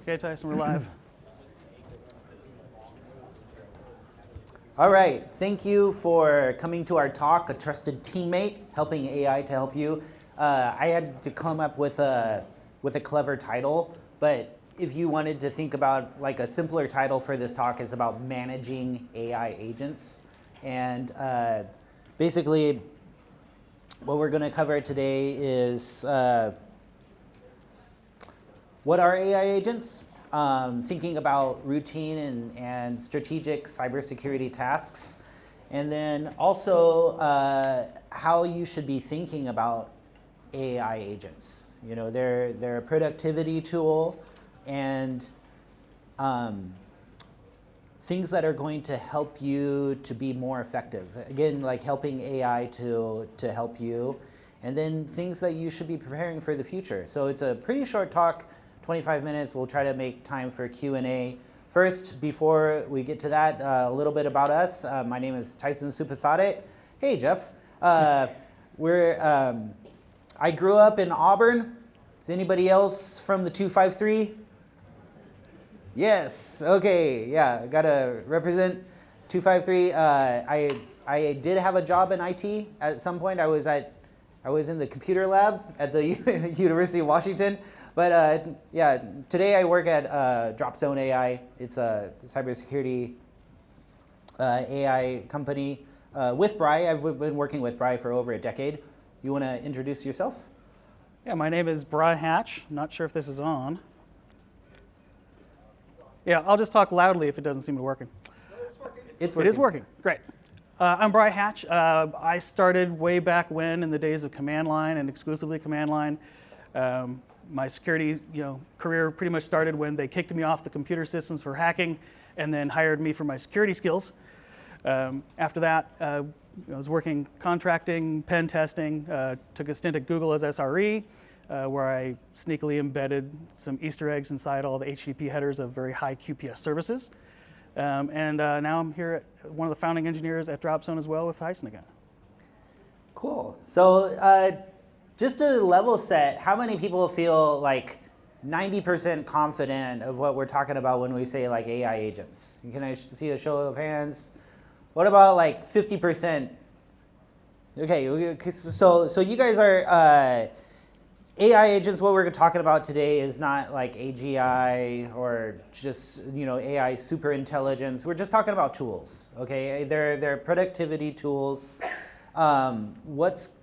Okay, Tyson, we're live. All right, thank you for coming to our talk, A Trusted Teammate, Helping AI to Help You. I had to come up with a clever title, but if you wanted to think about like a simpler title for this talk, it's about managing AI agents. And basically, what we're going to cover today is what are AI agents? Thinking about routine and strategic cybersecurity tasks, and then also how you should be thinking about AI agents. You know, they're a productivity tool and things that are going to help you to be more effective. Again, like helping AI to help you, and then things that you should be preparing for the future. So it's a pretty short talk. 25 minutes. We'll try to make time for Q&A. First, before we get to that, a little bit about us. My name is Tyson Bsides. Hey, Jeff. I grew up in Auburn. Is anybody else from the 253? Yes. Okay. Yeah. Gotta represent 253. I did have a job in IT at some point. I was in the computer lab at the University of Washington. But yeah, today I work at Dropzone AI. It's a cybersecurity AI company with Bri. I've been working with Bri for over a decade. You want to introduce yourself? Yeah, my name is Bri Hatch. Not sure if this is on. Yeah, I'll just talk loudly if it doesn't seem to be working. It's working. It is working. Great. I'm Bri Hatch. I started way back when in the days of command line and exclusively command line. My security career pretty much started when they kicked me off the computer systems for hacking and then hired me for my security skills. After that, I was working contracting, pen testing, took a stint at Google as SRE, where I sneakily embedded some Easter eggs inside all the HTTP headers of very high QPS services. And now I'm here at one of the founding engineers at Dropzone as well with Tyson again. Cool. So just to level set, how many people feel like 90% confident of what we're talking about when we say like AI agents? Can I see a show of hands? What about like 50%? Okay, so you guys are AI agents. What we're talking about today is not like AGI or just AI super intelligence. We're just talking about tools. Okay, they're productivity tools. What's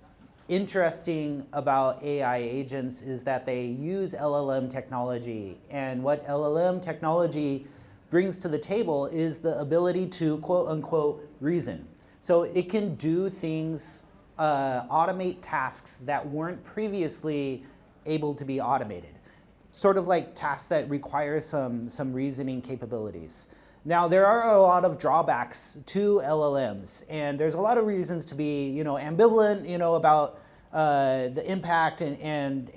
interesting about AI agents is that they use LLM technology, and what LLM technology brings to the table is the ability to quote unquote reason. So it can do things, automate tasks that weren't previously able to be automated, sort of like tasks that require some reasoning capabilities. Now, there are a lot of drawbacks to LLMs, and there's a lot of reasons to be, ambivalent, about the impact and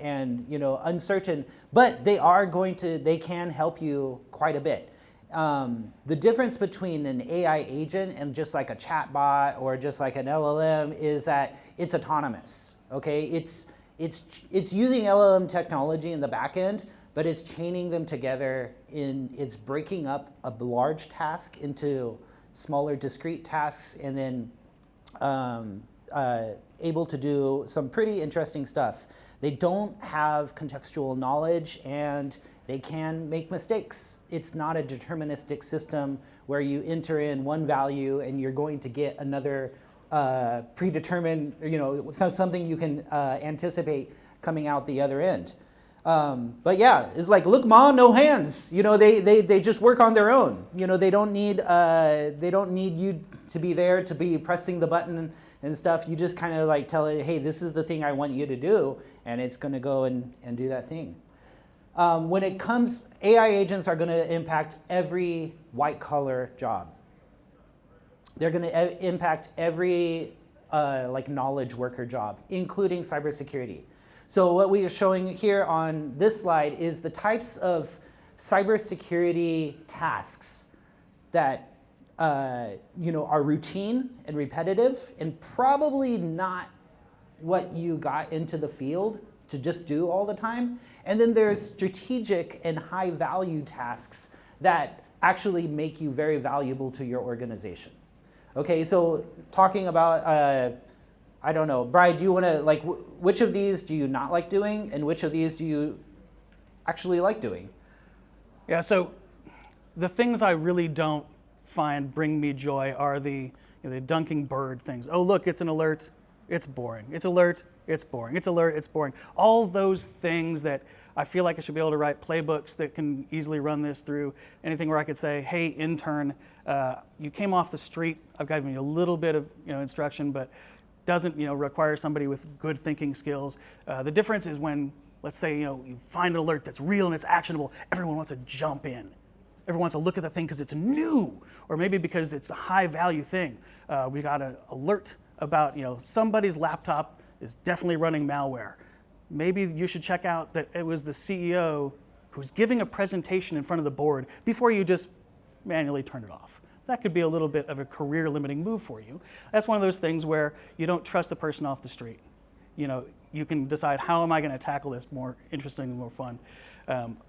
uncertain. But they can help you quite a bit. The difference between an AI agent and just like a chatbot or just like an LLM is that it's autonomous. Okay, it's using LLM technology in the back end, but it's chaining them together it's breaking up a large task into smaller discrete tasks and then able to do some pretty interesting stuff. They don't have contextual knowledge and they can make mistakes. It's not a deterministic system where you enter in one value and you're going to get another predetermined, something you can anticipate coming out the other end. But yeah, it's like, look, Ma, no hands. They just work on their own. They don't need you to be there to be pressing the button and stuff. You just kind of like tell it, hey, this is the thing I want you to do, and it's going to go and do that thing. When it comes, AI agents are going to impact every white-collar job. They're going to impact every knowledge worker job, including cybersecurity. So what we are showing here on this slide is the types of cybersecurity tasks that are routine and repetitive and probably not what you got into the field to just do all the time. And then there's strategic and high value tasks that actually make you very valuable to your organization. Okay, so talking about, I don't know, Bri, do you want to, like, which of these do you not like doing, and which of these do you actually like doing? Yeah, so the things I really don't find bring me joy are the dunking bird things. Oh, look, it's an alert, it's boring. It's alert, it's boring. It's alert, it's boring. All those things that I feel like I should be able to write playbooks that can easily run this through. Anything where I could say, hey, intern, you came off the street. I've given you a little bit of instruction, but doesn't require somebody with good thinking skills. The difference is when, let's say, you find an alert that's real and it's actionable. Everyone wants to jump in. Everyone wants to look at the thing because it's new, or maybe because it's a high value thing. We got an alert about somebody's laptop is definitely running malware. Maybe you should check out that it was the CEO who's giving a presentation in front of the board before you just manually turn it off. That could be a little bit of a career limiting move for you. That's one of those things where you don't trust the person off the street. You can decide, how am I going to tackle this more interesting and more fun?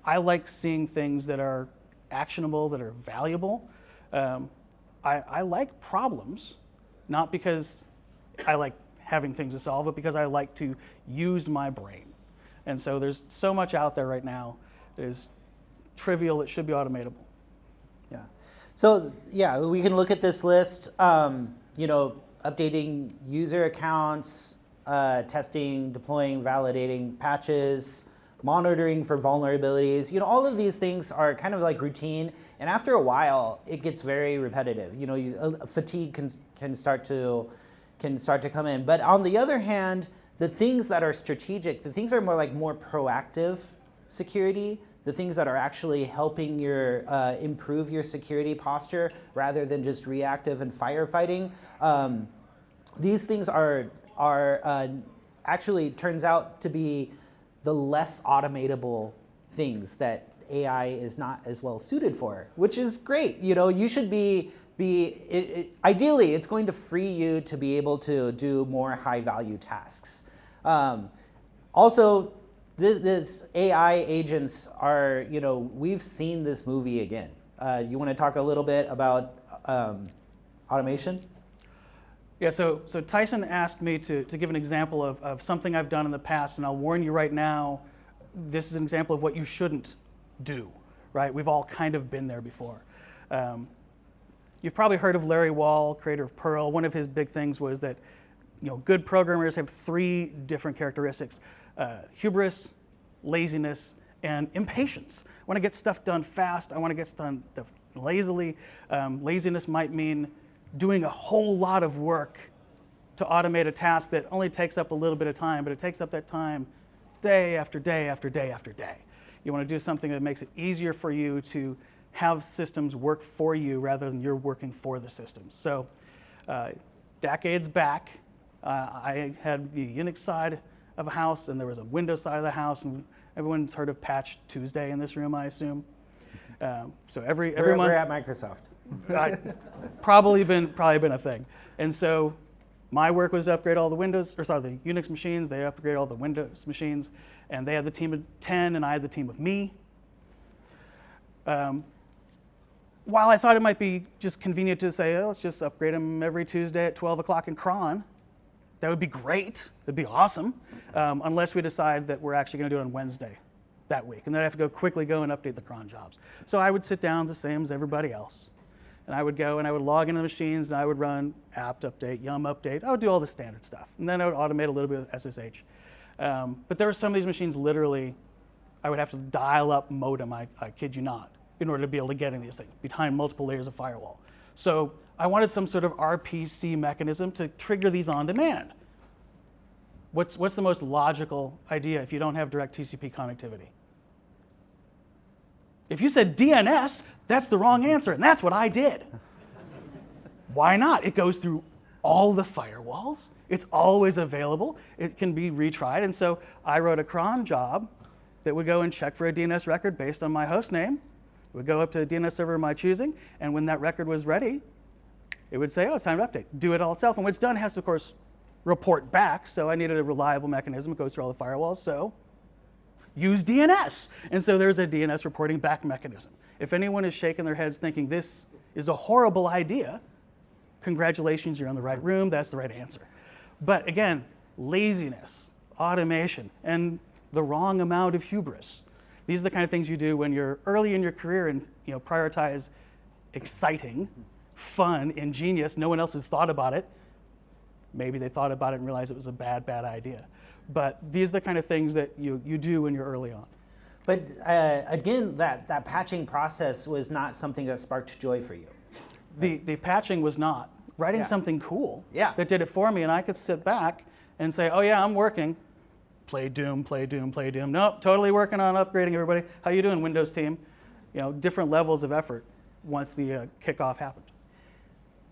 I like seeing things that are actionable, that are valuable. I like problems, not because I like having things to solve, but because I like to use my brain. And so there's so much out there right now that is trivial, that should be automatable. Yeah. So yeah, we can look at this list, updating user accounts, testing, deploying, validating patches, monitoring for vulnerabilities. All of these things are kind of like routine, and after a while, it gets very repetitive. Fatigue can start to come in. But on the other hand, the things that are strategic, the things that are more proactive security, the things that are actually helping your improve your security posture rather than just reactive and firefighting, these things are actually turns out to be the less automatable things that AI is not as well suited for, which is great. You should ideally, it's going to free you to be able to do more high value tasks. Also, this AI agents are, we've seen this movie again. You want to talk a little bit about automation? Yeah, so Tyson asked me to give an example of something I've done in the past, and I'll warn you right now, this is an example of what you shouldn't do, right? We've all kind of been there before. You've probably heard of Larry Wall, creator of Perl. One of his big things was that good programmers have 3 different characteristics: hubris, laziness, and impatience. I want to get stuff done fast. I want to get stuff done lazily. Laziness might mean doing a whole lot of work to automate a task that only takes up a little bit of time, but it takes up that time day after day after day after day. You want to do something that makes it easier for you to have systems work for you rather than you're working for the systems. So decades back, I had the Unix side of a house, and there was a Windows side of the house, and everyone's heard of Patch Tuesday in this room, I assume. So every month. We're at Microsoft. Probably been a thing. And so my work was to upgrade all the the Unix machines. They upgrade all the Windows machines, and they had the team of 10, and I had the team of me. While I thought it might be just convenient to say, let's just upgrade them every Tuesday at 12 o'clock in cron, that would be great. That'd be awesome, unless we decide that we're actually going to do it on Wednesday that week, and then I have to quickly go and update the cron jobs. So I would sit down the same as everybody else. And I would go and I would log into the machines, and I would run apt update, yum update. I would do all the standard stuff. And then I would automate a little bit with SSH. But there were some of these machines, literally, I would have to dial up modem, I kid you not, in order to be able to get in these things, behind multiple layers of firewall. So I wanted some sort of RPC mechanism to trigger these on demand. What's the most logical idea if you don't have direct TCP connectivity? If you said DNS, that's the wrong answer, and that's what I did. Why not? It goes through all the firewalls. It's always available. It can be retried, and so I wrote a cron job that would go and check for a DNS record based on my host name. It would go up to a DNS server of my choosing, and when that record was ready, it would say, oh, it's time to update. Do it all itself, and when it's done, it has to, of course, report back, so I needed a reliable mechanism that goes through all the firewalls, so use DNS. And so there's a DNS reporting back mechanism. If anyone is shaking their heads thinking this is a horrible idea, congratulations, you're in the right room, that's the right answer. But again, laziness, automation, and the wrong amount of hubris. These are the kind of things you do when you're early in your career and prioritize exciting, fun, ingenious. No one else has thought about it. Maybe they thought about it and realized it was a bad idea. But these are the kind of things that you do when you're early on. But again, that patching process was not something that sparked joy for you. The patching was not. Writing something cool that did it for me, and I could sit back and say, oh yeah, I'm working. Play Doom, play Doom, play Doom. Nope, totally working on upgrading everybody. How you doing, Windows team? Different levels of effort once the kickoff happened.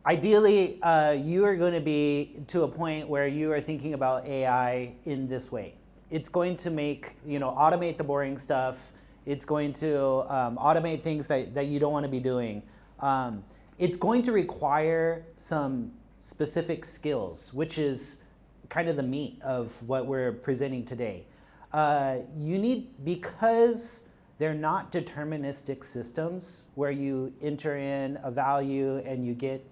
Ideally, you are going to be to a point where you are thinking about AI in this way. It's going to automate the boring stuff. It's going to automate things that you don't want to be doing. It's going to require some specific skills, which is kind of the meat of what we're presenting today. Because they're not deterministic systems where you enter in a value and you get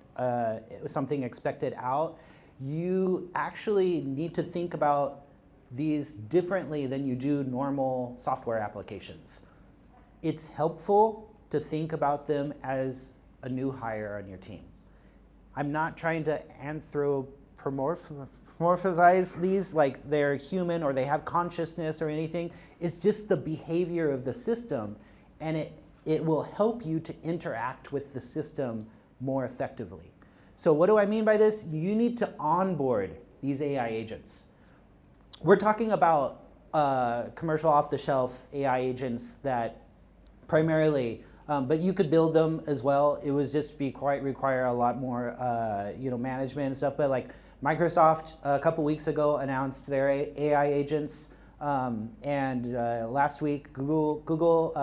something expected out, you actually need to think about these differently than you do normal software applications. It's helpful to think about them as a new hire on your team. I'm not trying to anthropomorphize these like they're human or they have consciousness or anything. It's just the behavior of the system, and it will help you to interact with the system more effectively. So what do I mean by this? You need to onboard these AI agents. We're talking about commercial off-the-shelf AI agents that primarily, but you could build them as well. It would just require a lot more management and stuff. But like Microsoft a couple weeks ago announced their AI agents, and last week Google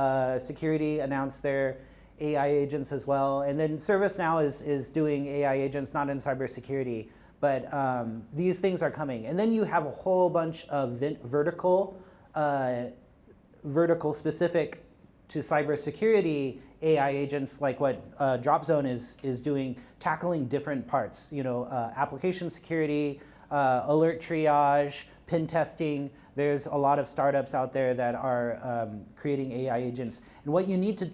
Security announced their AI agents as well. And then ServiceNow is doing AI agents, not in cybersecurity, but these things are coming. And then you have a whole bunch of vertical specific to cybersecurity AI agents, like what DropZone is doing, tackling different parts. Application security, alert triage, pen testing. There's a lot of startups out there that are creating AI agents. And what you need to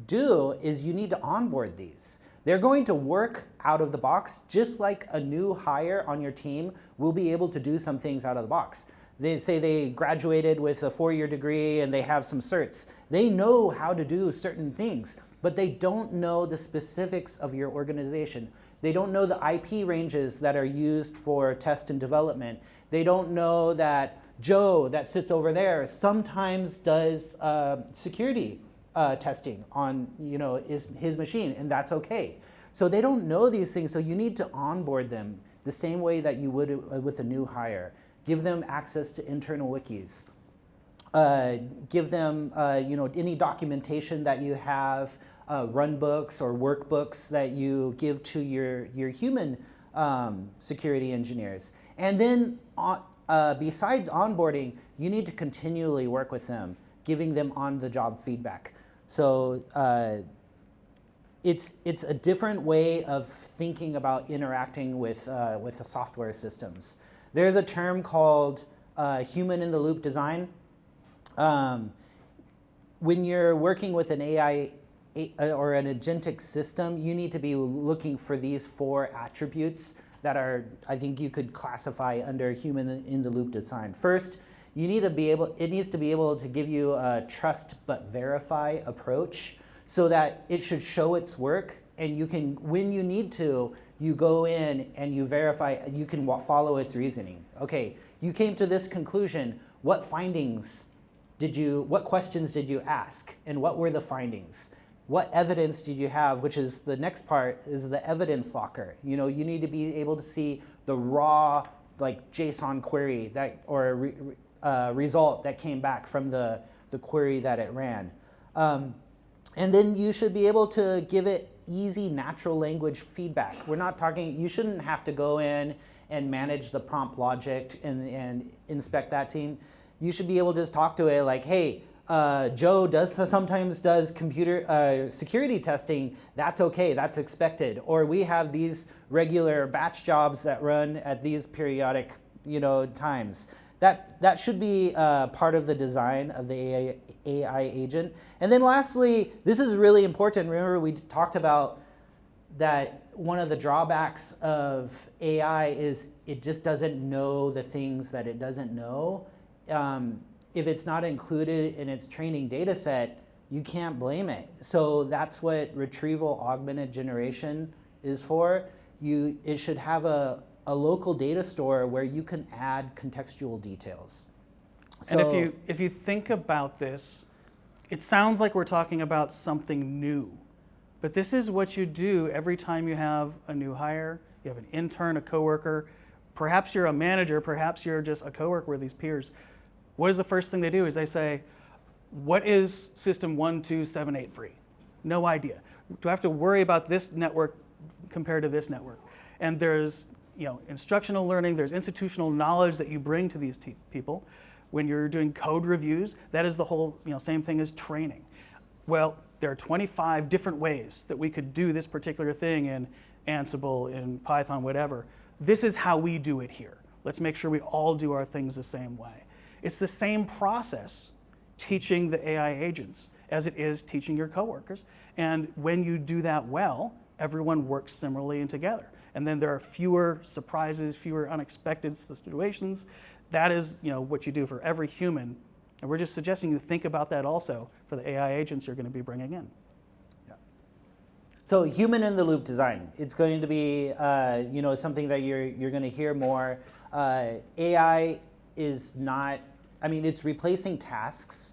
do is you need to onboard these. They're going to work out of the box just like a new hire on your team will be able to do some things out of the box. They say they graduated with a 4-year degree and they have some certs. They know how to do certain things, but they don't know the specifics of your organization. They don't know the IP ranges that are used for test and development. They don't know that Joe that sits over there sometimes does security testing on his machine, and that's okay. So they don't know these things, so you need to onboard them the same way that you would with a new hire. Give them access to internal wikis. Give them any documentation that you have, run books or workbooks that you give to your human security engineers. And then besides onboarding, you need to continually work with them, giving them on-the-job feedback. So it's a different way of thinking about interacting with the software systems. There's a term called human-in-the-loop design. When you're working with an AI or an agentic system, you need to be looking for these 4 attributes that I think you could classify under human-in-the-loop design. First, it needs to be able to give you a trust but verify approach so that it should show its work, and you can, when you need to, you go in and you verify, you can follow its reasoning. Okay, you came to this conclusion. What questions did you ask, and what were the findings? What evidence did you have, which is the next part, is the evidence locker. You need to be able to see the raw, like JSON query or result that came back from the query that it ran. And then you should be able to give it easy natural language feedback. We're not talking, you shouldn't have to go in and manage the prompt logic and inspect that team, you should be able to just talk to it like, hey, Joe sometimes does computer security testing. That's okay. That's expected. Or we have these regular batch jobs that run at these periodic, times. That should be part of the design of the AI agent. And then lastly, this is really important. Remember, we talked about that one of the drawbacks of AI is it just doesn't know the things that it doesn't know. If it's not included in its training data set, you can't blame it. So that's what retrieval augmented generation is for. It should have a local data store where you can add contextual details. And if you think about this, it sounds like we're talking about something new. But this is what you do every time you have a new hire, you have an intern, a coworker, perhaps you're a manager, perhaps you're just a coworker with these peers. What is the first thing they do is they say, what is system 12783? No idea. Do I have to worry about this network compared to this network? And there's instructional learning, there's institutional knowledge that you bring to these people. When you're doing code reviews, that is the whole same thing as training. Well, there are 25 different ways that we could do this particular thing in Ansible, in Python, whatever. This is how we do it here. Let's make sure we all do our things the same way. It's the same process teaching the AI agents as it is teaching your coworkers. And when you do that well, everyone works similarly and together. And then there are fewer surprises, fewer unexpected situations. That is what you do for every human. And we're just suggesting you think about that also for the AI agents you're going to be bringing in. Yeah. So human in the loop design, it's going to be something that you're going to hear more. AI is not, it's replacing tasks.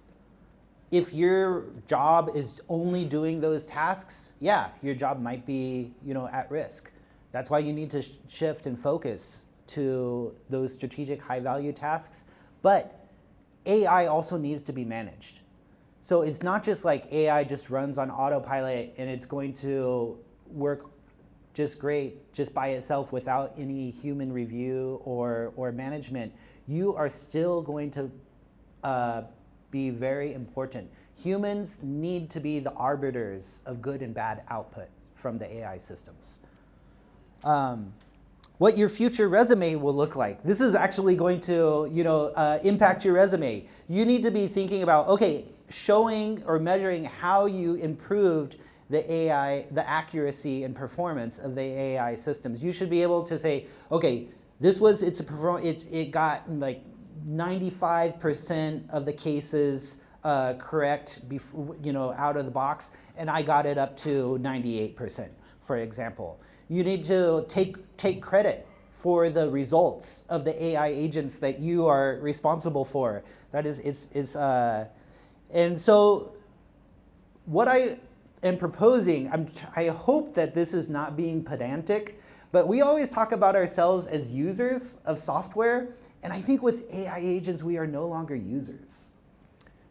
If your job is only doing those tasks, yeah, your job might be at risk. That's why you need to shift and focus to those strategic high value tasks. But AI also needs to be managed. So it's not just like AI just runs on autopilot and it's going to work just great just by itself without any human review or management. You are still going to be very important. Humans need to be the arbiters of good and bad output from the AI systems. What your future resume will look like. This is actually going to impact your resume. You need to be thinking about, okay, showing or measuring how you improved the accuracy and performance of the AI systems. You should be able to say, okay, it got like 95% of the cases correct out of the box, and I got it up to 98%, for example. You need to take credit for the results of the AI agents that you are responsible for. That is, and so what I am proposing, I hope that this is not being pedantic, but we always talk about ourselves as users of software, and I think with AI agents, we are no longer users.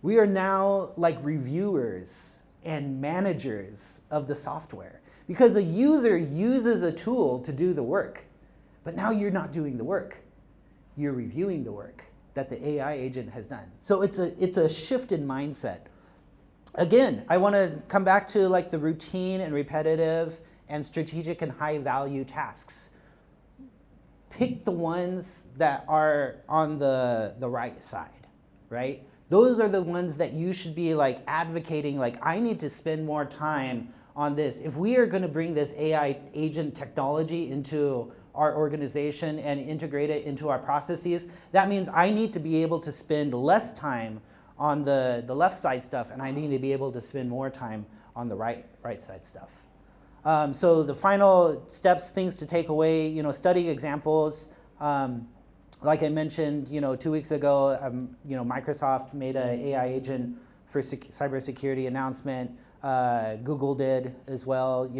We are now like reviewers and managers of the software. Because a user uses a tool to do the work, but now you're not doing the work. You're reviewing the work that the AI agent has done. So it's a shift in mindset. Again, I want to come back to like the routine and repetitive and strategic and high value tasks. Pick the ones that are on the right side, right? Those are the ones that you should be like advocating, like I need to spend more time on this. If we are going to bring this AI agent technology into our organization and integrate it into our processes, that means I need to be able to spend less time on the left side stuff, and I need to be able to spend more time on the right side stuff. So the final steps, things to take away, study examples. Like I mentioned, 2 weeks ago, Microsoft made an AI agent for cybersecurity announcement. Google did as well.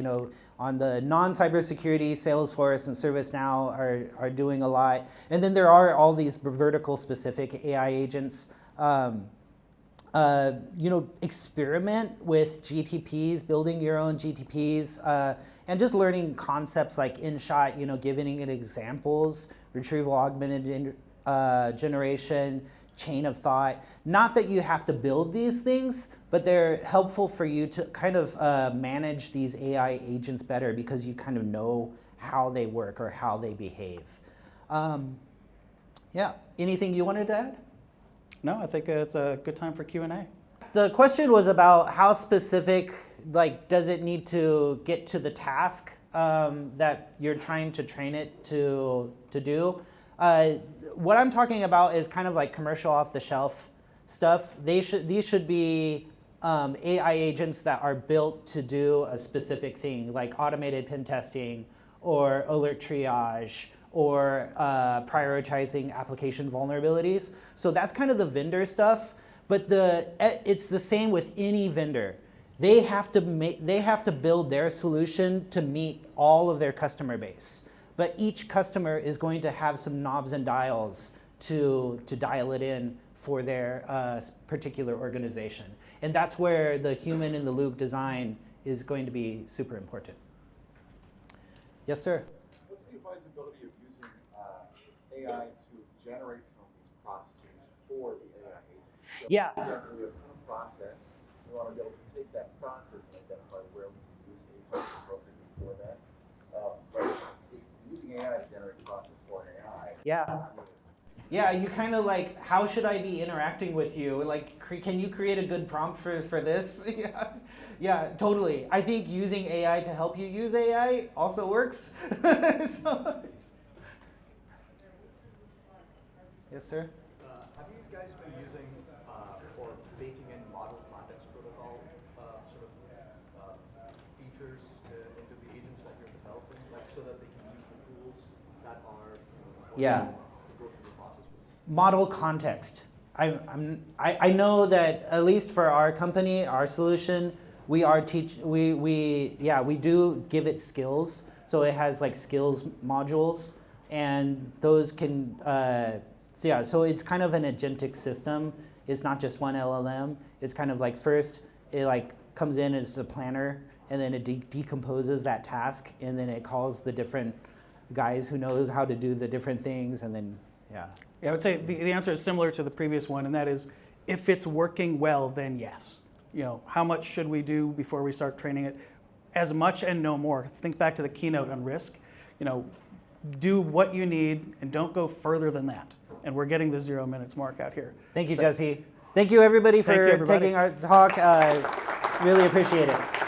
On the non-cybersecurity, Salesforce and ServiceNow are doing a lot. And then there are all these vertical specific AI agents. Experiment with GTPs, building your own GTPs, and just learning concepts like InShot, giving it examples retrieval augmented generation, chain of thought. Not that you have to build these things, but they're helpful for you to kind of manage these AI agents better because you kind of know how they work or how they behave. Yeah, anything you wanted to add? No, I think it's a good time for Q&A. The question was about how specific, like, does it need to get to the task that you're trying to train it to do? What I'm talking about is kind of like commercial off-the-shelf stuff. These should be AI agents that are built to do a specific thing, like automated pen testing or alert triage or prioritizing application vulnerabilities. So that's kind of the vendor stuff. But it's the same with any vendor. They have to build their solution to meet all of their customer base. But each customer is going to have some knobs and dials to dial it in for their particular organization. And that's where the human in the loop design is going to be super important. Yes, sir? What's the advisability of using AI to generate some of these processes for the AI agent? So Yeah. we have a ton of process. We want to be able to take that process and identify where we can use agents appropriately for that. But if using AI to generate process for an AI. Yeah. Yeah, you kind of like, how should I be interacting with you? Like, can you create a good prompt for this? Yeah. Yeah, totally. I think using AI to help you use AI also works. So, yes, sir? Have you guys been using or baking in model context protocol sort of features into the agents that you're developing, like so that they can use the tools that are Yeah. to go through the process with? Model context. I know that at least for our company, our solution, we do give it skills. So it has like skills modules, and those can so it's kind of an agentic system. It's not just one LLM. It's kind of like first it like comes in as a planner, and then it decomposes that task, and then it calls the different guys who knows how to do the different things, and then yeah. Yeah, I would say the answer is similar to the previous one, and that is, if it's working well, then yes. You know, how much should we do before we start training it? As much and no more. Think back to the keynote on risk. You know, do what you need and don't go further than that. And we're getting the 0 minutes mark out here. Thank you, Jesse. Thank you, everybody, Thank you, for everybody. taking our talk. Really appreciate it.